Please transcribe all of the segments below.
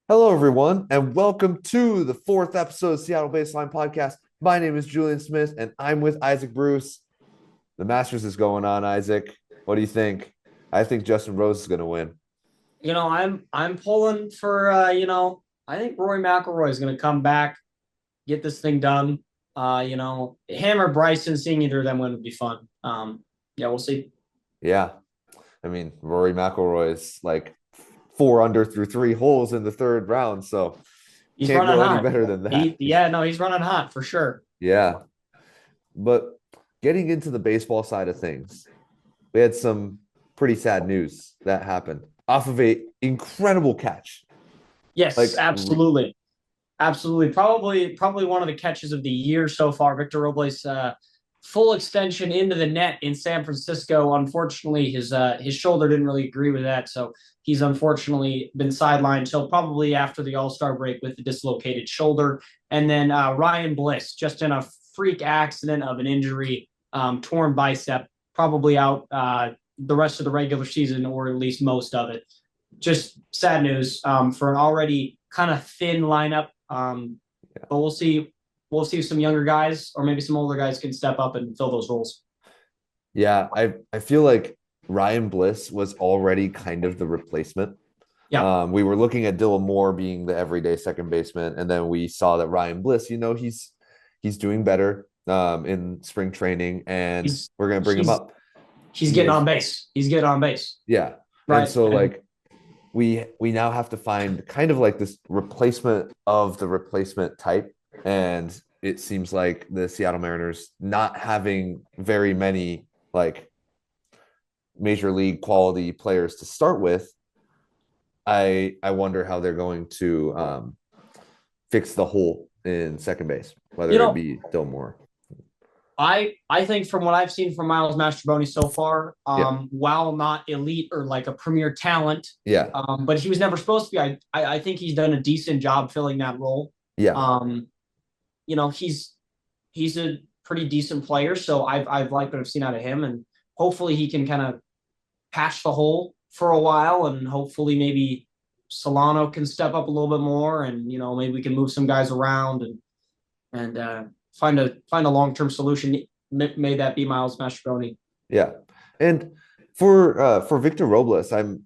Hello, everyone, and welcome to the fourth episode of Seattle Baseline Podcast. My name is Julian Smith, and I'm with Isaac Bruce. The Masters is going on, Isaac. What do you think? I think Justin Rose is going to win. I'm pulling for I think Rory McIlroy is going to come back, get this thing done. Him or Bryson, seeing either of them win would be fun. Yeah, we'll see. Yeah, I mean, Rory McIlroy is like four under through three holes in the third round, so He's can't running go any hot. better than that. He's running hot for sure. Yeah, but getting into the baseball side of things, we had some pretty sad news that happened off of a incredible catch. Yes, Like absolutely. Absolutely. Probably one of the catches of the year so far. Victor Robles full extension into the net in San Francisco. Unfortunately, his shoulder didn't really agree with that, so he's unfortunately been sidelined till probably after the All-Star break with the dislocated shoulder. And then Ryan Bliss, just in a freak accident of an injury, torn bicep, probably out the rest of the regular season or at least most of it. Just sad news for an already kind of thin lineup. But we'll see. We'll see if some younger guys or maybe some older guys can step up and fill those roles. Yeah, I feel like Ryan Bliss was already kind of the replacement. Yeah, We were looking at Dylan Moore being the everyday second baseman, and then we saw that Ryan Bliss, he's doing better in spring training, and he's we're gonna bring him he's up. he's He getting on is, base. He's getting on base. yeah. And Right. so And like we now have to find kind of like this replacement of the replacement type, and it seems like the Seattle Mariners not having very many like major league quality players to start with. I wonder how they're going to fix the hole in second base, you whether it know, be Dillmore. I think from what I've seen from Miles Mastroboni so far, Yeah, while not elite or like a premier talent, yeah, but he was never supposed to be. I think he's done a decent job filling that role. yeah, Um, he's a pretty decent player, so I've liked what I've seen out of him, and hopefully he can kind of patch the hole for a while, and hopefully maybe Solano can step up a little bit more, and maybe we can move some guys around and find a long term solution. May that be Miles Mastroeni. yeah. And for Victor Robles, I'm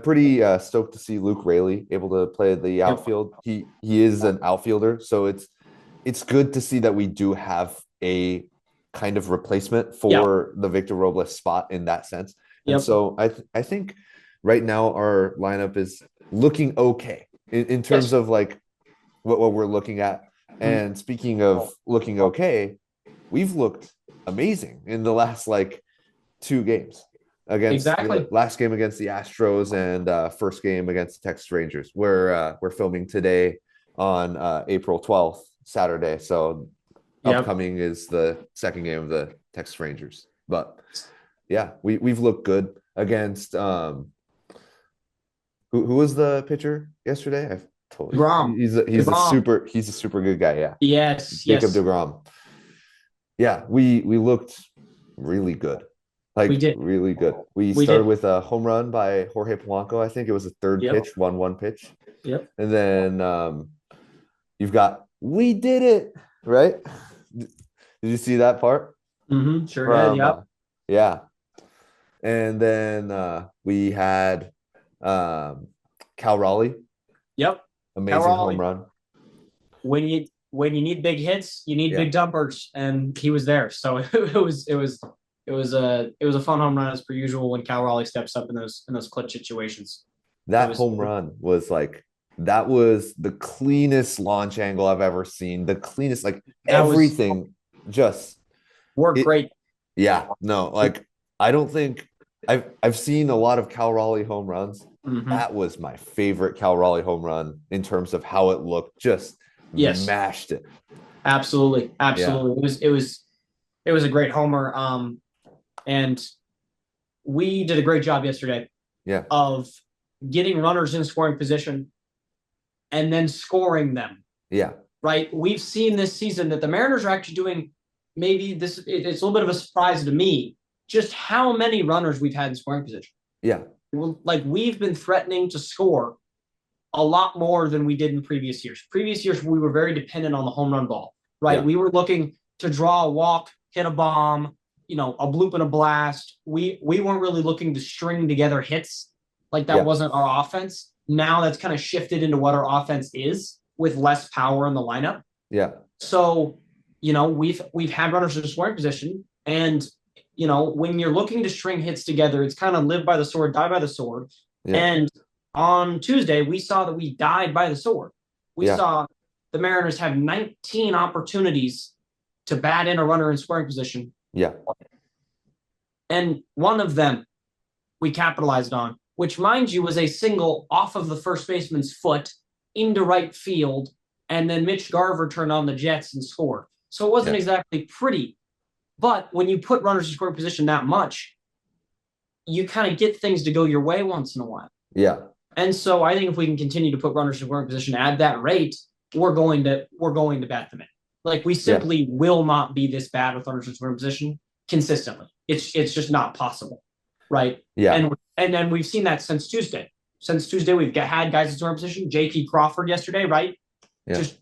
pretty stoked to see Luke Raley able to play the Yep. outfield. He is an outfielder, so it's good to see that we do have a kind of replacement Yeah. for the Victor Robles spot in that sense. And Yep. so I think right now our lineup is looking okay in terms Yes. of like what we're looking at. And speaking of looking okay, we've looked amazing in the last like two games against the Exactly. last game against the Astros and first game against the Texas Rangers. We're filming today on April 12th, Saturday. So Yep. upcoming is the second game of the Texas Rangers. But yeah, we've looked good against who was the pitcher yesterday? I've totally Degrom. Degrom. he's a super good guy. Yeah, Yes. Jacob Yes. DeGrom. Yeah, we looked really good, We like did. really good. We We started did. with a home run by Jorge Polanco. I think it was a third Yep. pitch, 1-1 pitch, Yep. and then you've got we did it right. Did you see that part Sure did. from? Yep. Yeah, and then we had um, Cal Raleigh, Yep. Cal amazing home Raleigh. run. When you need big hits, you need Yeah, big dumpers, and he was there. So it was a fun home run as per usual when Cal Raleigh steps up in those clutch situations. It that was home run was like that was the cleanest launch angle I've ever seen. The cleanest, like that was everything, just work it. great. Yeah, no, like I don't think I've seen a lot of Cal Raleigh home runs. Hmm. That was my favorite Cal Raleigh home run in terms of how it looked. Just Yes, mashed it. absolutely, Yeah, absolutely. It was a great homer. And we did a great job yesterday yeah, of getting runners in scoring position and then scoring them. yeah, Right? We've seen this season that the Mariners are actually doing. Maybe it's a little bit of a surprise to me just how many runners we've had in scoring position. yeah, Well, like we've been threatening to score a lot more than we did in previous years. Previous years, we were very dependent on the home run ball, right? Yeah. We were looking to draw a walk, hit a bomb, a bloop and a blast. We weren't really looking to string together hits. Like that Yeah. wasn't our offense. Now that's kind of shifted into what our offense is with less power in the lineup. Yeah. So, we've had runners in scoring position, and when you're looking to string hits together, it's kind of live by the sword, die by the sword. Yeah. And on Tuesday, we saw that we died by the sword. We Yeah. saw the Mariners have 19 opportunities to bat in a runner in scoring position, Yeah. and one of them we capitalized on, which, mind you, was a single off of the first baseman's foot into right field, and then Mitch Garver turned on the Jets and scored. So it wasn't Yeah. exactly pretty. But when you put runners in scoring position that much, you kind of get things to go your way once in a while. Yeah. And so I think if we can continue to put runners in scoring position at that rate, we're going to bat them in. Like, we simply will not be this bad with runners in scoring position consistently. It's just not possible, right? Yeah. And then we've seen that since Tuesday. Since Tuesday, we've had guys in scoring position. J.P. Crawford yesterday, right? Yeah. Just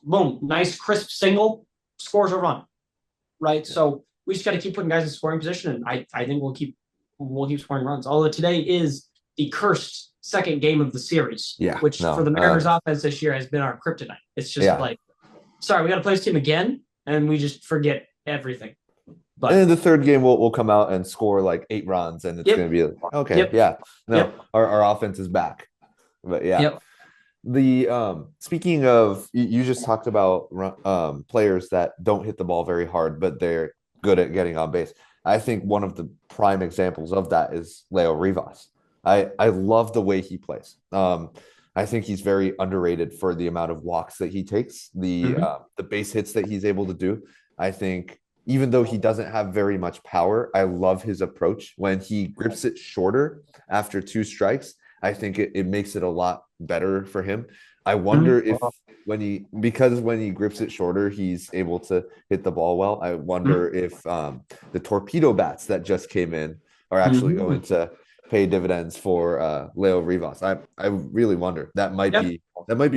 boom, nice crisp single, scores a run, right? Yeah. So we just got to keep putting guys in scoring position, and I think we'll keep scoring runs. Although today is the cursed second game of the series, which for the Mariners offense this year has been our kryptonite. It's just like, sorry, we got to play this team again, and we just forget everything. But and in the third game, we'll come out and score like 8 runs, and it's going to be like, okay, our offense is back. But the speaking of, you just talked about players that don't hit the ball very hard, but they're good at getting on base. I think one of the prime examples of that is Leo Rivas. I love the way he plays. I think he's very underrated for the amount of walks that he takes, the base hits that he's able to do. I think even though he doesn't have very much power, I love his approach. When he grips it shorter after 2 strikes, I think it makes it a lot better for him. I wonder if when he grips it shorter, he's able to hit the ball well. I wonder if the torpedo bats that just came in are actually going to pay dividends for Leo Rivas. I really wonder. That might be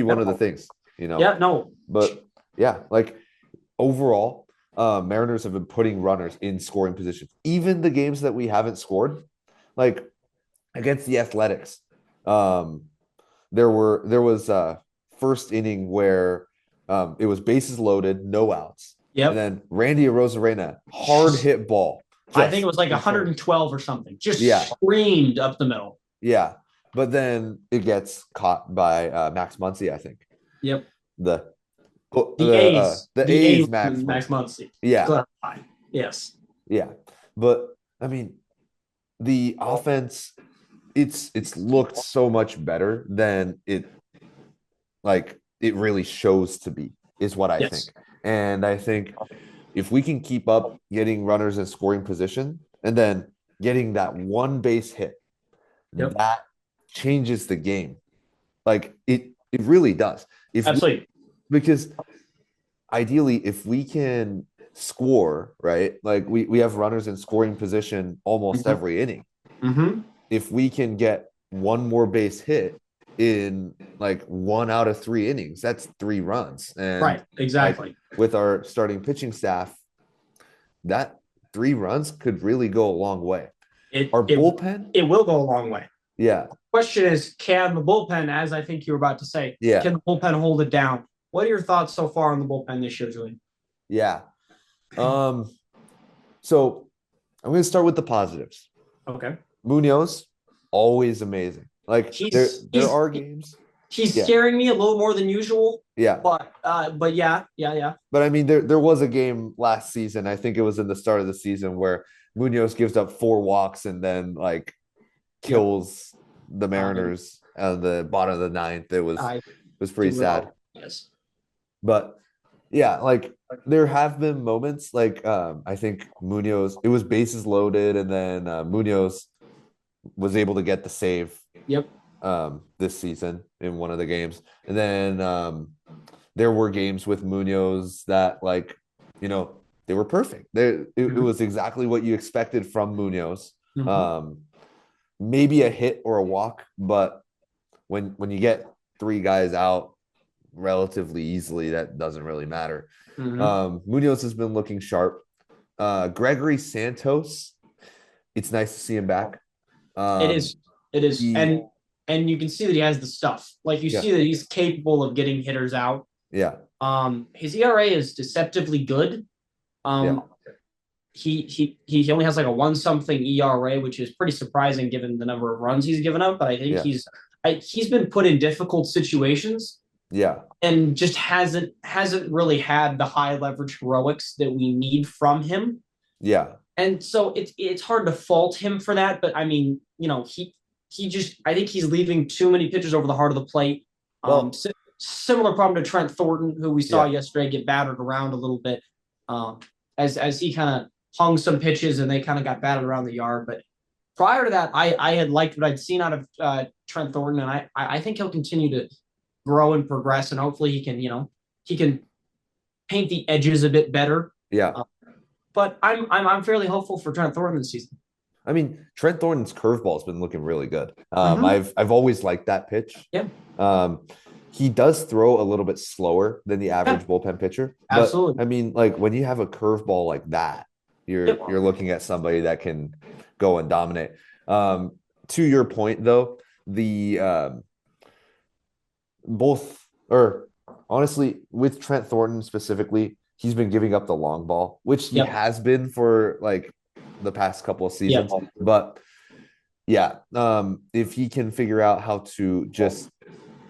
one of the things, But like overall, Mariners have been putting runners in scoring positions. Even the games that we haven't scored, like against the Athletics, there was a first inning where it was bases loaded, no outs. Yep. And then Randy Arozarena, hard hit ball. I think it was like 112 or something. Just screamed up the middle. Yeah. But then it gets caught by Max Muncy, I think. Yep. The A's Max Muncy. Yeah. Yes. Yeah. But I mean, the offense, it's looked so much better than it really shows to be, is what I think. And I think if we can keep up getting runners in scoring position and then getting that one base hit, that changes the game. Like it really does. Absolutely. Because ideally, if we can score, right? Like we have runners in scoring position almost every inning. If we can get one more base hit in like 1 out of 3 innings, that's 3 runs. And right, exactly. Like, with our starting pitching staff, that 3 runs could really go a long way. Our bullpen, it will go a long way. Yeah. Question is, can the bullpen, as I think you were about to say, can the bullpen hold it down? What are your thoughts so far on the bullpen this year, Julian? Yeah. So I'm going to start with the positives. Okay. Munoz, always amazing. Like there are games. He's scaring me a little more than usual. Yeah. But yeah. But I mean, there was a game last season, I think it was in the start of the season, where Munoz gives up 4 walks and then like kills the Mariners at the bottom of the 9th. It was pretty sad. Yes. But yeah, like there have been moments like I think Munoz, it was bases loaded, and then Munoz was able to get the save. Yep. This season in one of the games. And then there were games with Munoz that, like, they were perfect. It was exactly what you expected from Munoz. Maybe a hit or a walk, but when you get three guys out relatively easily, that doesn't really matter. Mhm. Munoz has been looking sharp. Gregory Santos, it's nice to see him back. It is. It is. He And you can see that he has the stuff. Like you yeah, see that he's capable of getting hitters out. yeah, His ERA is deceptively good. yeah, Um, he only has like a one something ERA, which is pretty surprising given the number of runs he's given up. But I think yeah, he's been put in difficult situations yeah, and just hasn't really had the high leverage heroics that we need from him. yeah. And so it's hard to fault him for that. But I mean, he just I think he's leaving too many pitches over the heart of the plate. Well, Similar problem to Trent Thornton, who we saw yeah. yesterday get battered around a little bit, um, as he kind of hung some pitches and they kind of got battered around the yard. But prior to that, I had liked what I'd seen out of Trent Thornton, and I think he'll continue to grow and progress, and hopefully he can paint the edges a bit better. Yeah. Uh, but I'm fairly hopeful for Trent Thornton this season. I mean, Trent Thornton's curveball's been looking really good. Mm-hmm. I've always liked that pitch. Yeah, Um, he does throw a little bit slower than the yeah, average bullpen pitcher, but absolutely. I mean, like when you have a curveball like that, Yep. you're looking at somebody that can go and dominate. To your point, though, the both or honestly, with Trent Thornton specifically, he's been giving up the long ball, which he Yep. has been for like the past couple of Yep. seasons. But yeah, if he can figure out how to just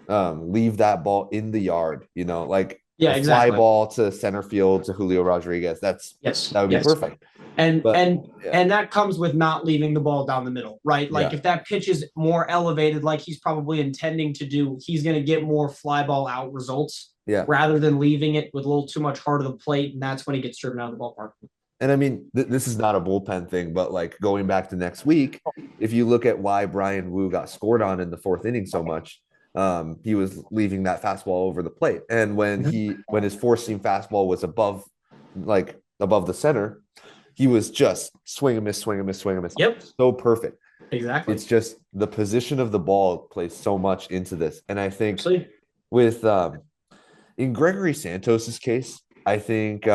leave that ball in the yard, like Yeah, a fly exactly. ball to center field to Julio Rodriguez, Yes. that would be Yes. perfect. and But and yeah, and that comes with not leaving the ball down the middle, right? Like yeah, if that pitch is more elevated, like he's probably intending to do, he's going to get more fly ball out results yeah. rather than leaving it with a little too much heart of the plate, and that's when he gets driven out of the ballpark. And I mean, this is not a bullpen thing, but like going back to next week, if you look at why Brian Wu got scored on in the fourth inning so much, he was leaving that fastball over the plate. And when his four seam fastball was above the center, he was just swing and miss, swing and miss, swing and miss. Yep, So perfect. exactly. It's just the position of the ball plays so much into this. And I think Actually, with in Gregory Santos's case, I think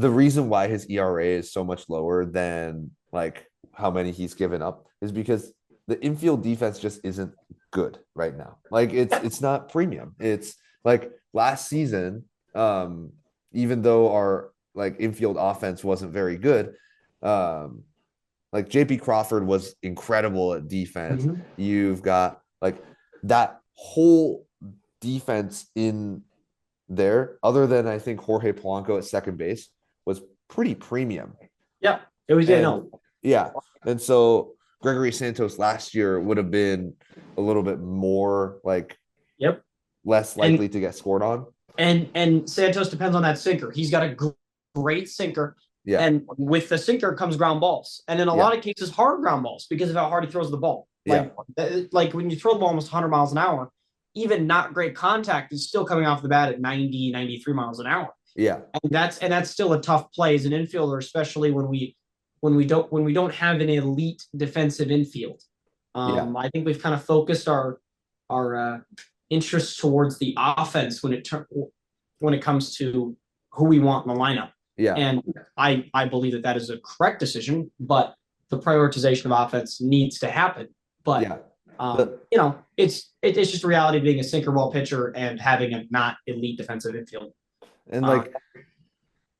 the reason why his ERA is so much lower than like how many he's given up is because the infield defense just isn't good right now. Like it's not premium. It's like last season, even though our like infield offense wasn't very good, like JP Crawford was incredible at defense. mhm. You've got like that whole defense in there, other than I think Jorge Polanco at second base, was pretty premium. Yeah, it was. Yeah, And no. yeah, and so Gregory Santos last year would have been a little bit more like Yep. less And likely to get scored on. and Santos depends on that sinker. He's got a great sinker, Yeah, and with the sinker comes ground balls, and in a yeah, lot of cases, hard ground balls because of how hard he throws the ball. yeah, Like when you throw the ball almost 100 miles an hour, even not great contact is still coming off the bat at 90, 93 miles an hour, yeah, and that's still a tough play as an infielder, especially when we don't have an elite defensive infield. yeah, I think we've kind of focused our interests towards the offense when it comes to who we want in the lineup. yeah, And I believe that is a correct decision, but the prioritization of offense needs to happen. But yeah. The, it's just a reality of being a sinker ball pitcher and having a not elite defensive infield. and Uh, like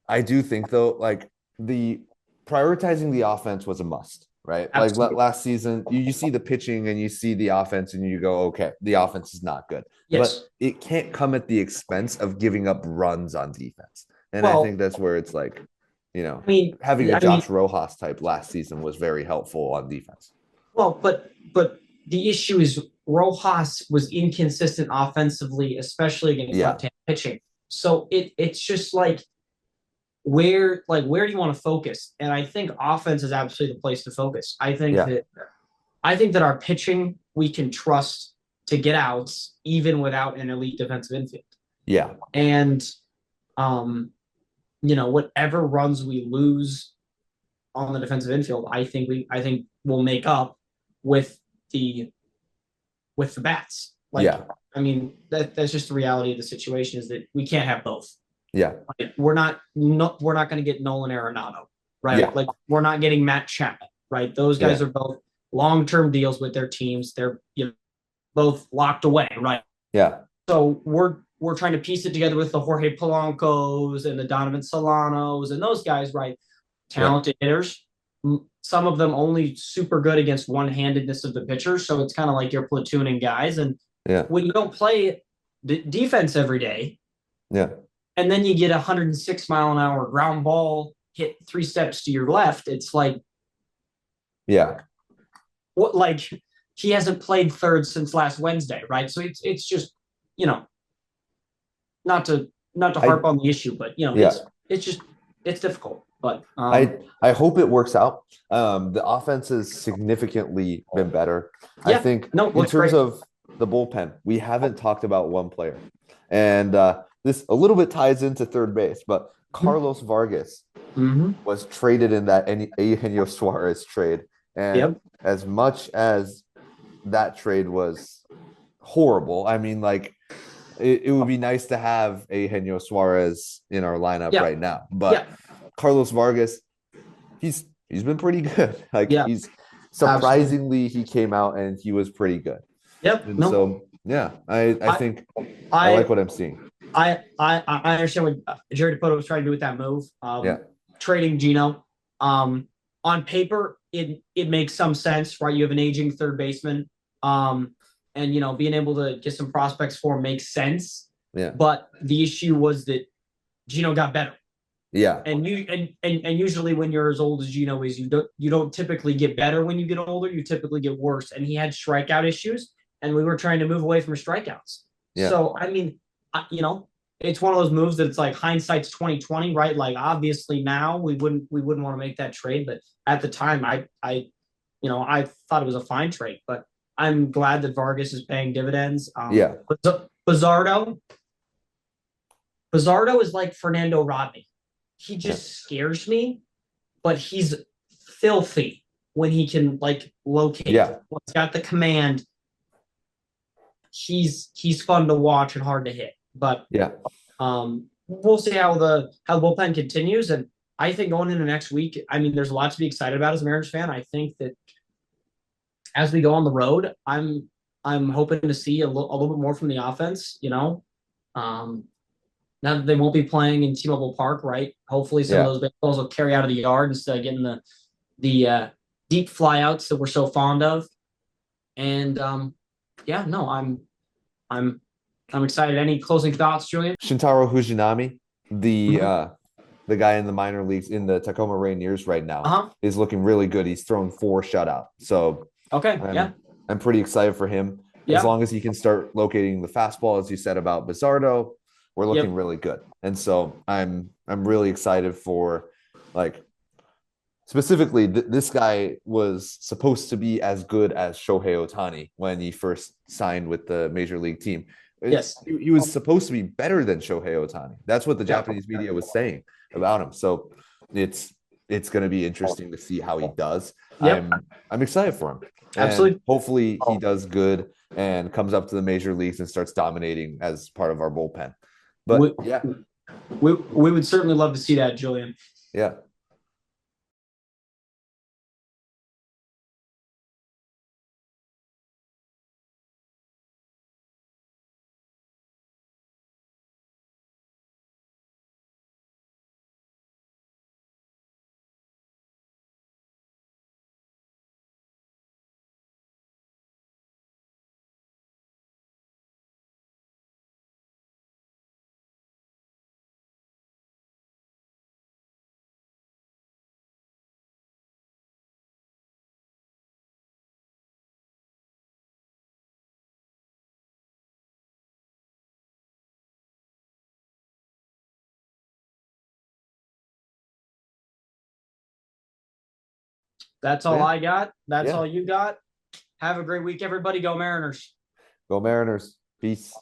I do think though, like the prioritizing the offense was a must, right? Like Absolutely. last season, you see the pitching and you see the offense, and you go, okay, the offense is not good, but Yes. it can't come at the expense of giving up runs on defense. And I Well, think that's where it's like, I mean, having a I mean, Josh Rojas type last season was very helpful on defense. but the issue is Rojas was inconsistent offensively, especially against Yeah, left-hand pitching. So it's just like where do you want to focus? And I think offense is absolutely the place to focus. yeah, I think that our pitching we can trust to get outs even without an elite defensive infield. yeah, And whatever runs we lose on the defensive infield, I think we'll make up with the with the bats. Like, Yeah. I mean, that's just the reality of the situation is that we can't have both. Yeah. Like, we're not going to get Nolan Arenado, right? Yeah. Like we're not getting Matt Chapman, right? Those guys Yeah. are both long-term deals with their teams. They're both locked away, right? Yeah. So we're trying to piece it together with the Jorge Polancos and the Donovan Solanos and those guys, right? Yeah. Talented hitters. Some of them only super good against one-handedness of the pitcher. So it's kind of like you're platooning guys. And Yeah. when you don't play defense every day, Yeah. and then you get a 106-mile-an-hour ground ball hit 3 steps to your left, it's like, Yeah. what? Like he hasn't played third since last Wednesday, right? So it's just, you know, not to harp on the issue, but Yeah. it's just it's difficult. But I hope it works out. The offense has significantly been better. I yeah, think no, in looks terms great. of the bullpen, we haven't talked about one player. And this a little bit ties into third base, but Carlos Vargas Mm-hmm. was traded in that Eugenio Suarez trade. And Yep. as much as that trade was horrible, I mean, like it would be nice to have Eugenio Suarez in our lineup Yeah. right now. But Yeah. Carlos Vargas, he's been pretty good. Like Yeah. he's surprisingly he came out and he was pretty good. Yep. And No, so yeah, I think I I like what I'm seeing. I understand what Jerry Dipoto was trying to do with that move. Yeah. Trading Gino. On paper, it makes some sense, right? You have an aging third baseman. And being able to get some prospects for him makes sense. Yeah. But the issue was that Gino got better. Yeah. And usually when you're as old as Gino is, you don't typically get better when you get older. You typically get worse. And he had strikeout issues, and we were trying to move away from strikeouts. Yeah. So I mean, it's one of those moves that it's like hindsight's 2020, right? Like obviously now we wouldn't want to make that trade, but at the time I thought it was a fine trade. But I'm glad that Vargas is paying dividends. Yeah. Bizardo is like Fernando Rodney. He just scares me, but he's filthy when he can like locate. Yeah. When he's got the command. He's fun to watch and hard to hit. But Yeah. we'll see how the bullpen continues. And I think going into next week, I mean, there's a lot to be excited about as a Mariners fan. I think that as we go on the road, I'm hoping to see a little bit more from the offense. Now that they won't be playing in T-Mobile Park, right? Hopefully, some of those baseballs will carry out of the yard instead of getting the deep flyouts that we're so fond of. And I'm excited. Any closing thoughts, Julian? Shintaro Fujinami, the guy in the minor leagues in the Tacoma Rainiers right now, is looking really good. He's thrown 4 shutouts. So I'm pretty excited for him. As long as he can start locating the fastball, as you said about Bizardo, we're looking really good. And so I'm really excited for, like, specifically this guy was supposed to be as good as Shohei Ohtani when he first signed with the major league team. Yes. He was supposed to be better than Shohei Ohtani. That's what the Japanese media was saying about him. So it's going to be interesting to see how he does. I'm excited for him. Absolutely. Hopefully he does good and comes up to the major leagues and starts dominating as part of our bullpen. But we would certainly love to see that, Julian. Yeah. That's all I got. That's all you got. Have a great week, everybody. Go Mariners. Go Mariners. Peace.